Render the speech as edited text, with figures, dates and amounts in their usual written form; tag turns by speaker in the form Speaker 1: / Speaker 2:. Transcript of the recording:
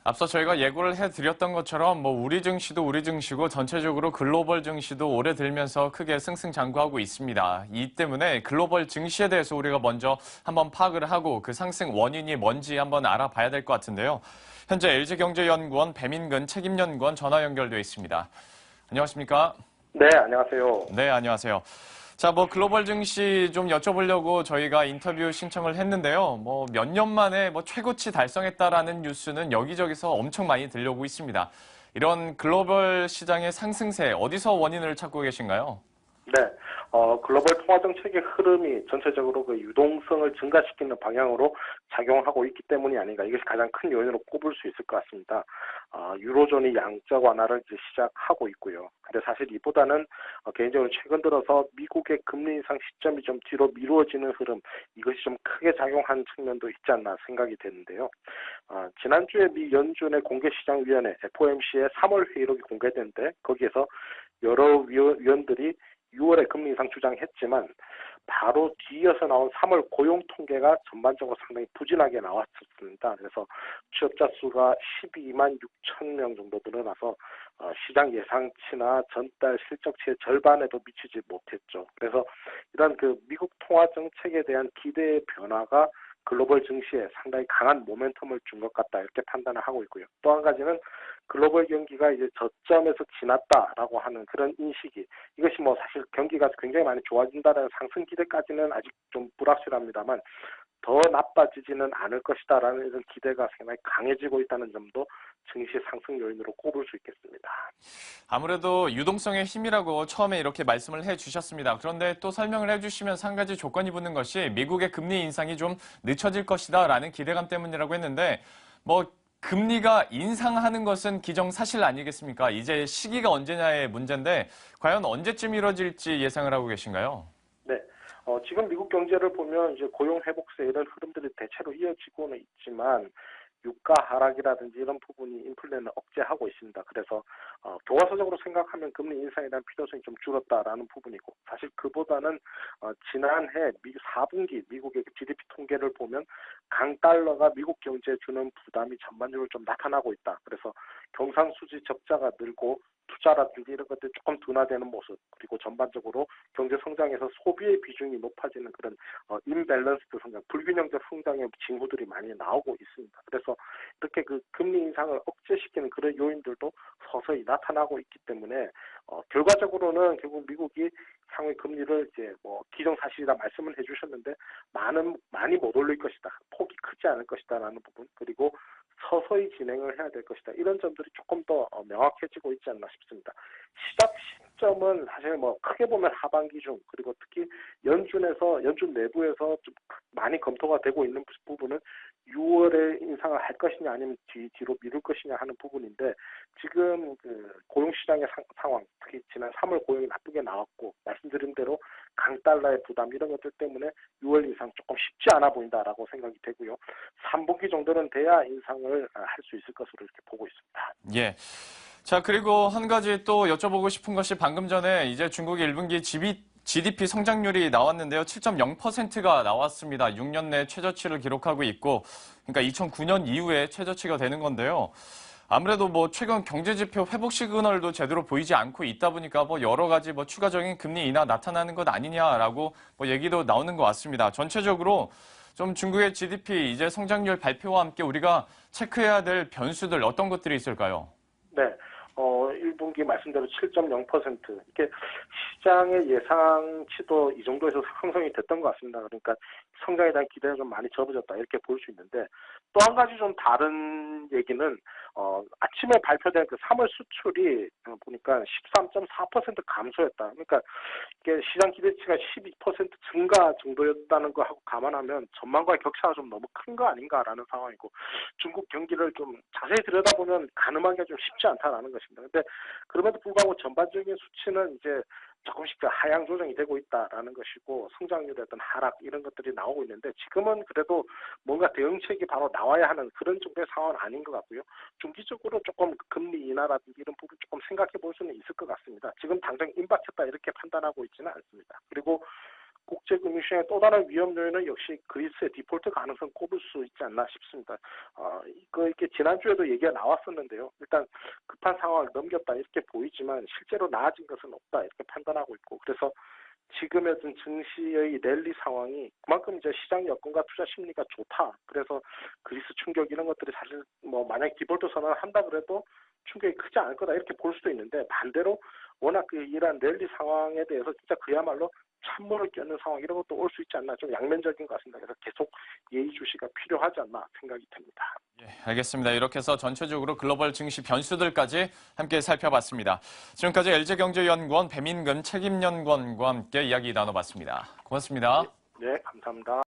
Speaker 1: 앞서 저희가 예고를 해드렸던 것처럼 우리 증시도 우리 증시고 전체적으로 글로벌 증시도 올해 들면서 크게 승승장구하고 있습니다. 이 때문에 글로벌 증시에 대해서 우리가 먼저 한번 파악을 하고 그 상승 원인이 뭔지 한번 알아봐야 될 것 같은데요. 현재 LG경제연구원 배민근 책임연구원 전화 연결돼 있습니다. 안녕하십니까?
Speaker 2: 네, 안녕하세요.
Speaker 1: 네, 안녕하세요. 자, 글로벌 증시 좀 여쭤보려고 저희가 인터뷰 신청을 했는데요. 몇 년 만에 최고치 달성했다라는 뉴스는 여기저기서 엄청 많이 들려오고 있습니다. 이런 글로벌 시장의 상승세, 어디서 원인을 찾고 계신가요?
Speaker 2: 네, 글로벌 통화 정책의 흐름이 전체적으로 그 유동성을 증가시키는 방향으로 작용하고 있기 때문이 아닌가. 이것이 가장 큰 요인으로 꼽을 수 있을 것 같습니다. 유로존이 양적 완화를 이제 시작하고 있고요. 근데 사실 이보다는 개인적으로 최근 들어서 미국의 금리 인상 시점이 좀 뒤로 미루어지는 흐름, 이것이 좀 크게 작용한 측면도 있지 않나 생각이 되는데요. 지난주에 미 연준의 공개시장위원회 FOMC의 3월 회의록이 공개됐는데 거기에서 여러 위원들이 6월에 금리 인상 주장했지만 바로 뒤이어서 나온 3월 고용 통계가 전반적으로 상당히 부진하게 나왔었습니다. 그래서 취업자 수가 12만 6천 명 정도 늘어나서 시장 예상치나 전달 실적치의 절반에도 미치지 못했죠. 그래서 이런 그 미국 통화 정책에 대한 기대의 변화가 글로벌 증시에 상당히 강한 모멘텀을 준 것 같다, 이렇게 판단을 하고 있고요. 또 한 가지는 글로벌 경기가 이제 저점에서 지났다라고 하는 그런 인식이, 이것이 사실 경기가 굉장히 많이 좋아진다는 상승 기대까지는 아직 좀 불확실합니다만 더 나빠지지는 않을 것이다라는 이런 기대가 상당히 강해지고 있다는 점도 증시 상승 요인으로 꼽을 수 있겠습니다.
Speaker 1: 아무래도 유동성의 힘이라고 처음에 이렇게 말씀을 해주셨습니다. 그런데 또 설명을 해주시면서 한 가지 조건이 붙는 것이 미국의 금리 인상이 좀 늦춰질 것이다라는 기대감 때문이라고 했는데 금리가 인상하는 것은 기정사실 아니겠습니까? 이제 시기가 언제냐의 문제인데 과연 언제쯤 이뤄질지 예상을 하고 계신가요?
Speaker 2: 네. 지금 미국 경제를 보면 이제 고용 회복세 이런 흐름들이 대체로 이어지고는 있지만 유가 하락이라든지 이런 부분이 인플레는 억제하고 있습니다. 그래서 교과서적으로 생각하면 금리 인상에 대한 필요성이 좀 줄었다라는 부분이고, 사실 그보다는 지난해 4분기 미국의 GDP 통계를 보면 강달러가 미국 경제에 주는 부담이 전반적으로 좀 나타나고 있다. 그래서 경상수지 적자가 늘고 투자라든지 이런 것들이 조금 둔화되는 모습, 그리고 전반적으로 경제 성장에서 소비의 비중이 높아지는 그런 임밸런스드 성장, 불균형적 성장의 징후들이 많이 나오고 있습니다. 그래서 이렇게 그 금리 인상을 억제시키는 그런 요인들도 서서히 나타나고 있기 때문에 결과적으로는 결국 미국이 향후 금리를 이제 기정사실이라 말씀을 해주셨는데 많이 못 올릴 것이다, 폭이 크지 않을 것이다라는 부분, 그리고 서서히 진행을 해야 될 것이다, 이런 점들이 조금 더 명확해지고 있지 않나 싶습니다. 시작 시점은 사실 크게 보면 하반기 중, 그리고 특히 연준 내부에서 좀 많이 검토가 되고 있는 부분은 6월에 인상을 할 것이냐 아니면 뒤로 미룰 것이냐 하는 부분인데, 지금 그 고용시장의 상황, 특히 지난 3월 고용이 나쁘게 나왔고 말씀드린 대로 강달러의 부담 이런 것들 때문에 6월 인상 조금 쉽지 않아 보인다라고 생각이 되고요. 3분기 정도는 돼야 인상을 할 수 있을 것으로 이렇게 보고 있습니다.
Speaker 1: 예. 자, 그리고 한 가지 또 여쭤보고 싶은 것이 방금 전에 이제 중국의 1분기 GDP 성장률이 나왔는데요. 7.0%가 나왔습니다. 6년 내 최저치를 기록하고 있고, 그러니까 2009년 이후에 최저치가 되는 건데요. 아무래도 최근 경제 지표 회복 시그널도 제대로 보이지 않고 있다 보니까 여러 가지 추가적인 금리 인하 나타나는 것 아니냐라고 얘기도 나오는 것 같습니다. 전체적으로 좀 중국의 GDP 이제 성장률 발표와 함께 우리가 체크해야 될 변수들 어떤 것들이 있을까요?
Speaker 2: 네. 1분기 말씀대로 7.0%. 이렇게 시장의 예상치도 이 정도에서 형성이 됐던 것 같습니다. 그러니까 성장에 대한 기대가 좀 많이 접어졌다, 이렇게 볼 수 있는데, 또 한 가지 좀 다른 얘기는 아침에 발표된 그 3월 수출이 보니까 13.4% 감소했다. 그러니까 이게 시장 기대치가 12% 증가 정도였다는 거 하고 감안하면 전망과의 격차가 좀 너무 큰 거 아닌가라는 상황이고, 중국 경기를 좀 자세히 들여다보면 가늠하기가 좀 쉽지 않다라는 것입니다. 근데 그럼에도 불구하고 전반적인 수치는 이제 조금씩 하향 조정이 되고 있다라는 것이고, 성장률의 어떤 하락 이런 것들이 나오고 있는데, 지금은 그래도 뭔가 대응책이 바로 나와야 하는 그런 정도의 상황은 아닌 것 같고요. 중기적으로 조금 금리 인하라든지 이런 부분 조금 생각해 볼 수는 있을 것 같습니다. 지금 당장 임박했다 이렇게 판단하고 있지는 않습니다. 그리고 국제금융시장의 또 다른 위험 요인은 역시 그리스의 디폴트 가능성 꼽을 수 있지 않나 싶습니다. 이렇게 지난주에도 얘기가 나왔었는데요. 일단 급한 상황을 넘겼다 이렇게 보이지만 실제로 나아진 것은 없다 이렇게 판단하고 있고, 그래서 지금의 증시의 랠리 상황이 그만큼 이제 시장 여건과 투자 심리가 좋다. 그래서 그리스 충격 이런 것들이 사실 뭐 만약 디폴트 선언을 한다 그래도 충격이 크지 않을 거다 이렇게 볼 수도 있는데, 반대로 워낙 이러한 랠리 상황에 대해서 진짜 그야말로 찬물을 끼얹는 상황 이런 것도 올 수 있지 않나, 좀 양면적인 것 같습니다. 그래서 계속 예의주시가 필요하지 않나 생각이 듭니다.
Speaker 1: 예, 알겠습니다. 이렇게 해서 전체적으로 글로벌 증시 변수들까지 함께 살펴봤습니다. 지금까지 LG경제연구원 배민근 책임연구원과 함께 이야기 나눠봤습니다. 고맙습니다.
Speaker 2: 네, 감사합니다.